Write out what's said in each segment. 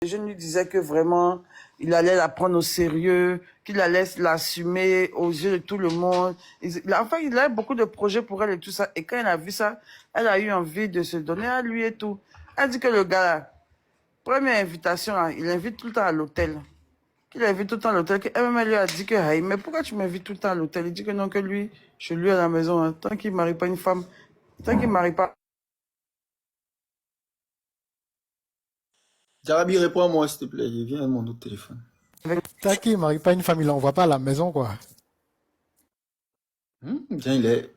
Les jeunes lui disaient que vraiment, il allait la prendre au sérieux, qu'il allait l'assumer aux yeux de tout le monde. Enfin, il a beaucoup de projets pour elle et tout ça. Et quand elle a vu ça, elle a eu envie de se donner à lui et tout. Elle dit que le gars, là, première invitation, là, il invite tout le temps à l'hôtel. Qu'il invite tout le temps à l'hôtel. Elle-même, elle lui a dit que, hey, mais pourquoi tu m'invites tout le temps à l'hôtel? Il dit que non, que lui, chez lui à la maison, hein, tant qu'il ne marie pas une femme, tant qu'il ne marie pas. Jarabi, réponds-moi, s'il te plaît. Je viens à mon autre téléphone. T'as qui ne marie pas une femme, il l'envoie pas à la maison, quoi. Viens, il est.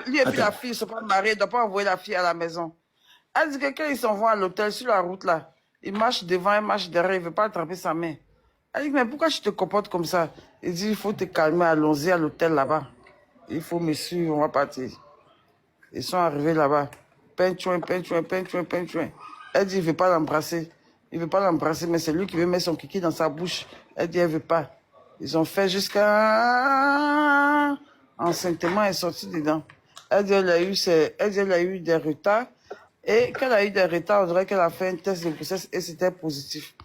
Lui et puis la Attends. fille, ils ne sont pas mariés, ils ne doivent pas envoyer la fille à la maison. Elle dit que quand ils s'en vont à l'hôtel, sur la route là, il marche devant, il marche derrière, il ne veut pas attraper sa main. Elle dit, mais pourquoi tu te comportes comme ça? Il dit, il faut te calmer, allons-y à l'hôtel là-bas. Il faut me suivre, on va partir. Ils sont arrivés là-bas. Peintuin, peintuin, peintuin, peintuin. Elle dit, il ne veut pas l'embrasser. Il ne veut pas l'embrasser, mais c'est lui qui veut mettre son kiki dans sa bouche. Elle dit, elle ne veut pas. Ils ont fait jusqu'à... Enceintement est sorti dedans. Elle dit, elle a eu des retards. Et quand elle a eu des retards, on dirait qu'elle a fait un test de grossesse et c'était positif.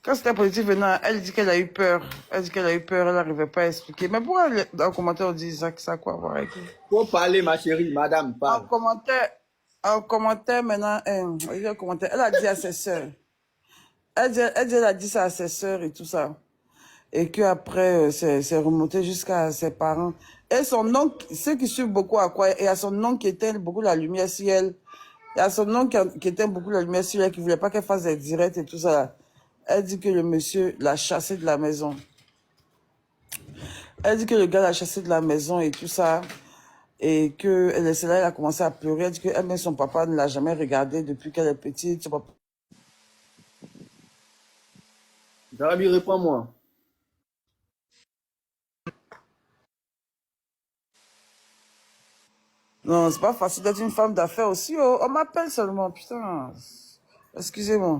Quand c'était positif, maintenant, elle dit qu'elle a eu peur. Elle dit qu'elle a eu peur, elle n'arrivait pas à expliquer. Mais pourquoi dans le commentaire on dit ça a quoi à voir avec lui? Faut parler, ma chérie. Madame, En parle. commentaire, en commentaire maintenant, elle a dit à ses sœurs. Elle a dit ça à ses sœurs et tout ça. Et qu'après, c'est remonté jusqu'à ses parents. Et son oncle, ceux qui suivent beaucoup à quoi, et à son oncle qui éteint beaucoup la lumière sur elle. Il y a son oncle qui éteint beaucoup la lumière sur elle, qui voulait pas qu'elle fasse des directs et tout ça. Elle dit que le monsieur l'a chassée de la maison. Elle dit que le gars l'a chassée de la maison et tout ça. Et que elle a commencé à pleurer. Elle dit que elle-même, son papa ne l'a jamais regardée depuis qu'elle est petite. Son papa... Jarabi, réponds-moi. Non, c'est pas facile d'être une femme d'affaires aussi. Oh, on m'appelle seulement, putain. Excusez-moi.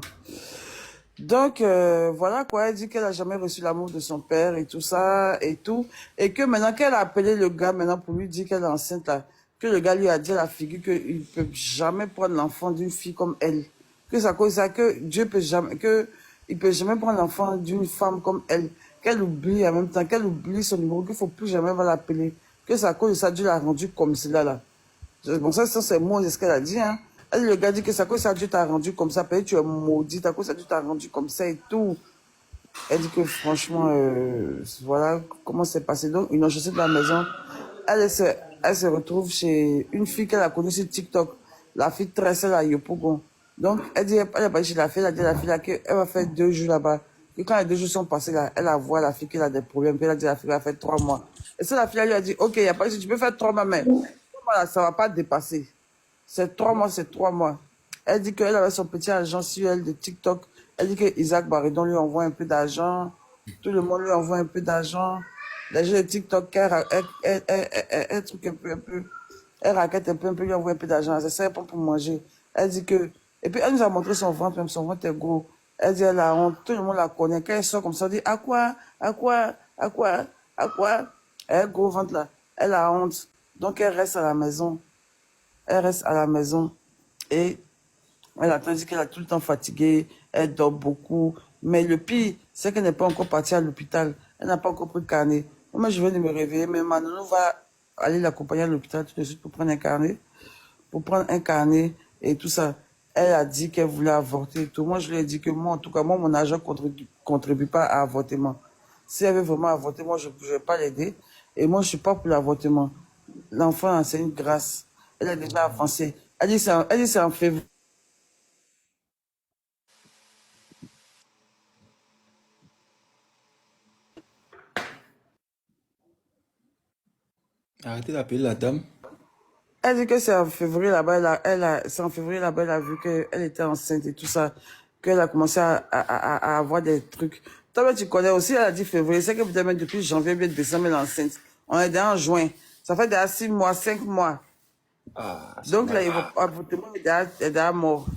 Donc, voilà quoi, elle dit qu'elle a jamais reçu l'amour de son père et tout ça et tout. Et que maintenant qu'elle a appelé le gars maintenant pour lui dire qu'elle est enceinte là, que le gars lui a dit à la figure qu'il ne peut jamais prendre l'enfant d'une fille comme elle. Que ça cause ça, que Dieu peut jamais, que il peut jamais prendre l'enfant d'une femme comme elle. Qu'elle oublie en même temps, qu'elle oublie son numéro, qu'il faut plus jamais l'appeler. Que ça cause ça, Dieu l'a rendu comme cela là. Bon, ça, c'est moi, c'est ce qu'elle a dit, hein. Elle, le gars dit que ça, cause ça, Dieu t'a rendu comme ça. Peut-être tu es maudit, à cause ça, Dieu t'a rendu comme ça et tout. Elle dit que franchement, voilà comment c'est passé. Donc, ils l'ont chassée de la maison. Elle se retrouve chez une fille qu'elle a connue sur TikTok. La fille très celle à Yopougon. Donc, elle dit, elle est partie chez la fille, elle a dit à la fille là qu'elle va faire 2 jours là-bas. Et quand les 2 jours sont passés là, elle a vu la fille qu'elle a des problèmes. Puis elle a dit à la fille qu'elle va faire 3 mois. Et ça, la fille elle lui a dit, ok, il n'y a pas de souci, tu peux faire 3 mois, mais voilà, ça ne va pas dépasser. C'est 3 mois, c'est 3 mois. Elle dit qu'elle avait son petit agent sur elle de TikTok. Elle dit que Isaac Baridon lui envoie un peu d'argent. Tout le monde lui envoie un peu d'argent. Les gens de TikTok, elle truc un peu. Elle raquette un peu, lui envoie un peu d'argent. Ça sert pas pour manger. Elle dit que... Et puis elle nous a montré son ventre, même son ventre est gros. Elle dit elle a honte. Tout le monde la connaît. Quand elle sort comme ça, elle dit à quoi, à quoi, à quoi, à quoi. Elle gros ventre là. Elle a honte. Donc elle reste à la maison. Elle reste à la maison et elle a dit qu'elle est tout le temps fatiguée, elle dort beaucoup. Mais le pire, c'est qu'elle n'est pas encore partie à l'hôpital. Elle n'a pas encore pris le carnet. Moi, je viens de me réveiller, mais Manon va aller l'accompagner à l'hôpital tout de suite pour prendre un carnet. Pour prendre un carnet et tout ça. Elle a dit qu'elle voulait avorter et tout. Moi, je lui ai dit que moi, en tout cas, moi, mon argent contribue pas à l'avortement. Si elle veut vraiment avorter, moi, je ne vais pas l'aider. Et moi, je suis pas pour l'avortement. L'enfant, c'est une grâce. Elle a déjà avancé. Elle dit c'est en février. Arrêtez d'appeler la dame. Elle dit que c'est en février là-bas. C'est en février là-bas. Elle a vu qu'elle était enceinte et tout ça. Qu'elle a commencé à avoir des trucs. Toi, tu connais aussi, elle a dit février. C'est que peut-être même depuis janvier, bien décembre, elle est enceinte. On est déjà en juin. Ça fait déjà 6 mois, 5 mois. Ah, c'est Donc là, mal. l'avortement est déjà mort.